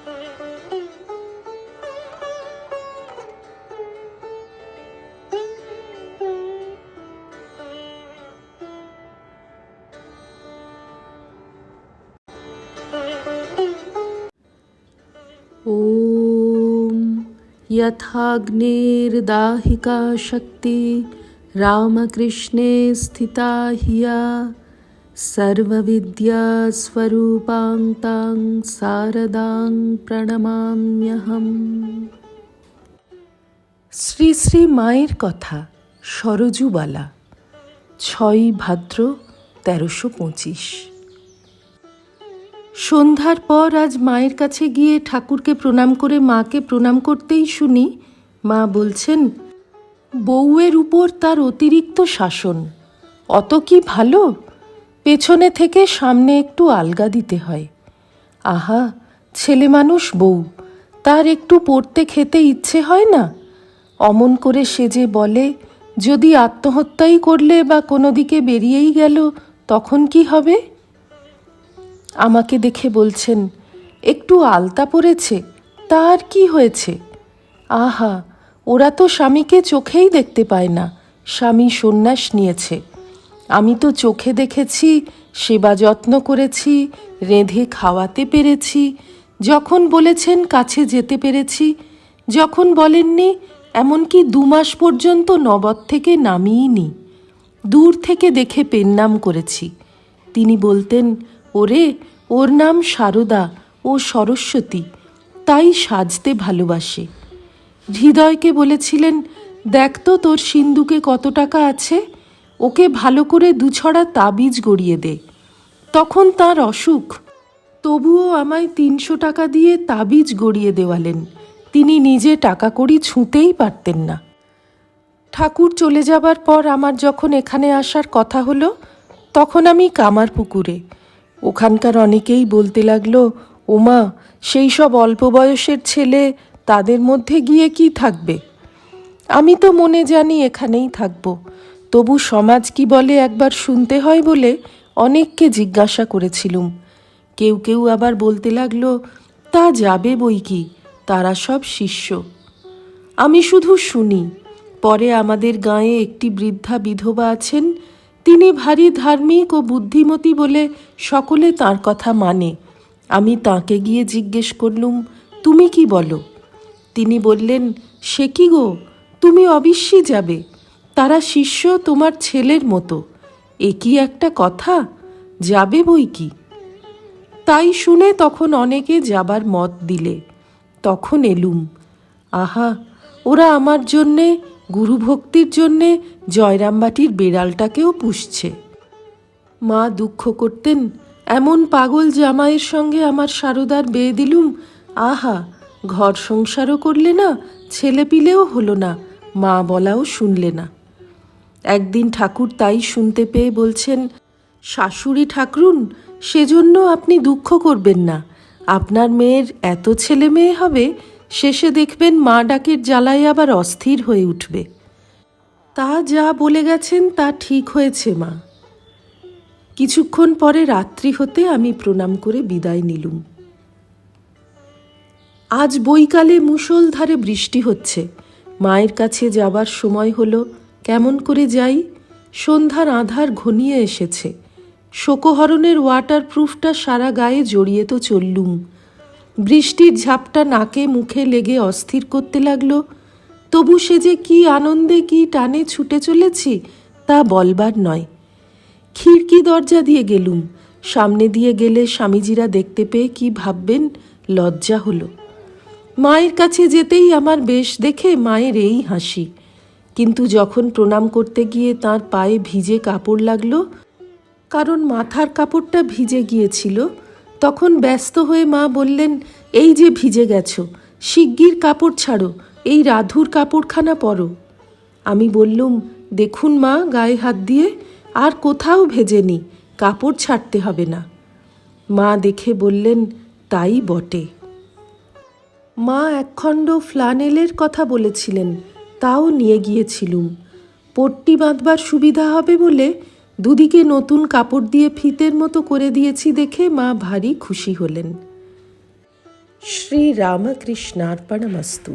ॐ यथाग्निर्दाहिका शक्ति रामकृष्णे स्थिता हिया सर्वविद्यास्वरूपां तां शारदां প্রণমাম্যহম। শ্রী শ্রী মায়ের কথা, সরজুবালা, 6ই ভাদ্র 1325। সন্ধ্যার পর আজ মায়ের কাছে গিয়ে ঠাকুরকে প্রণাম করে মাকে প্রণাম করতেই শুনি মা বলছেন, বউয়ের উপর তার অতিরিক্ত শাসন, অত কি ভালো? পেছনে থেকে সামনে একটু আলগা দিতে হয়। আহা, ছেলে মানুষ বউ, তার একটু পড়তে খেতে ইচ্ছে হয় না? অমন করে সে যে বলে, যদি আত্মহত্যাই করলে বা কোনো দিকে বেরিয়েই গেল তখন কি হবে? আমাকে দেখে বলছেন, একটু আলতা পড়েছে, তার কি হয়েছে? আহা, ওরা তো স্বামীকে চোখেই দেখতে পায় না, স্বামী সন্ন্যাস নিয়েছে। আমি তো চোখে দেখেছি, সেবা যত্ন করেছি, রেঁধে খাওয়াতে পেরেছি, যখন বলেছেন কাছে যেতে পেরেছি, যখন বলেননি এমনকি 2 মাস পর্যন্ত নবদ থেকে নামিয়েইনি। দূর থেকে দেখে পেন্নাম করেছি। তিনি বলতেন, ওরে, ওর নাম সারদা, ও সরস্বতী, তাই সাজতে ভালোবাসে। হৃদয়কে বলেছিলেন, দেখ তো তোর সিন্ধুকে কত টাকা আছে, ওকে ভালো করে 2 ছড়া তাবিজ গড়িয়ে দে। তখন তার অসুখ, তবুও আমায় 300 টাকা দিয়ে তাবিজ গড়িয়ে দেওয়ালেন। তিনি নিজে টাকা কড়ি ছুঁতেই পারতেন না। ঠাকুর চলে যাবার পর আমার যখন এখানে আসার কথা হলো, তখন আমি কামারপুকুরে। ওখানকার অনেকেই বলতে লাগলো, ওমা, সেই সব অল্প বয়সের ছেলে, তাদের মধ্যে গিয়ে কি থাকবে? আমি তো মনে জানি এখানেই থাকব, তবু সমাজ কি বলে একবার শুনতে হয় বলে অনেককে জিজ্ঞাসা করেছিলুম। কেউ কেউ আবার বলতে লাগলো, তা যাবে বই কি, তারা সব শিষ্য। আমি শুধু শুনি। পরে আমাদের গাঁয়ে একটি বৃদ্ধা বিধবা আছেন, তিনি ভারী ধার্মিক ও বুদ্ধিমতী বলে সকলে তাঁর কথা মানে। আমি তাঁকে গিয়ে জিজ্ঞেস করলুম, তুমি কি বলো? তিনি বললেন, সে কি গো, তুমি অবশ্যই যাবে, তারা শিষ্য তোমার ছেলের মতো। এ কি একটা কথা, যাবে বই কি। তাই শুনে তখন অনেকে যাবার মত দিলে। তখন এলুম। আহা, ওরা আমার জন্যে, গুরুভক্তির জন্যে জয়রামবাটির বেড়ালটাকেও পুষছে। মা দুঃখ করতেন, এমন পাগল জামাইয়ের সঙ্গে আমার সারদার বিয়ে দিলুম, আহা, ঘর সংসারও করলে না, ছেলেপিলেও হলো না, মা বলাও শুনলে না। একদিন ঠাকুর তাই শুনতে পেয়ে বলছেন, শাশুড়ি ঠাকরুন, সেজন্য আপনি দুঃখ করবেন না। আপনার মেয়ের এত ছেলে মেয়ে হবে, শেষে দেখবেন মা ডাকের জ্বালায় আবার অস্থির হয়ে উঠবে। তা যা বলে গেছেন তা ঠিক হয়েছে মা। কিছুক্ষণ পরে রাত্রি হতে আমি প্রণাম করে বিদায় নিলুম। আজ বৈকালে মুষলধারে বৃষ্টি হচ্ছে। মায়ের কাছে যাবার সময় হলো, কেমন করে যাই? সন্ধ্যার আঁধার ঘনিয়ে এসেছে। শোকহরণের ওয়াটারপ্রুফটা সারা গায়ে জড়িয়ে তো চললুম। বৃষ্টির ঝাপটা নাকে মুখে লেগে অস্থির করতে লাগলো। তবু সে যে কি আনন্দে, কি টানে ছুটে চলেছি, তা বলবার নয়। খিড়কি দরজা দিয়ে গেলুম। সামনে দিয়ে গেলে স্বামীজিরা দেখতে পেয়ে কি ভাববেন, লজ্জা হলো। মায়ের কাছে যেতেই আমার বেশ দেখে মায়ের এই হাসি। কিন্তু যখন প্রণাম করতে গিয়ে তার পায়ে ভিজে কাপড় লাগলো, কারণ মাথার কাপড়টা ভিজে গিয়েছিল, তখন ব্যস্ত হয়ে মা বললেন, এই যে ভিজে গেছো, শিগগির কাপড় ছাড়ো, এই রাধুর কাপড়খানা পরো। আমি বললুম, দেখুন মা, গায়ে হাত দিয়ে, আর কোথাও ভেজেনি, কাপড় ছাড়তে হবে না। মা দেখে বললেন, তাই বটে। মা একখণ্ড ফ্লানেলের কথা বলেছিলেন, তাও নিয়ে গিয়েছিলুম। পট্টি বাঁধবার সুবিধা হবে বলে দুদিকে নতুন কাপড় দিয়ে ফিতের মতো করে দিয়েছি দেখে মা ভারী খুশি হলেন। শ্রীরামকৃষ্ণার্পণমস্তু।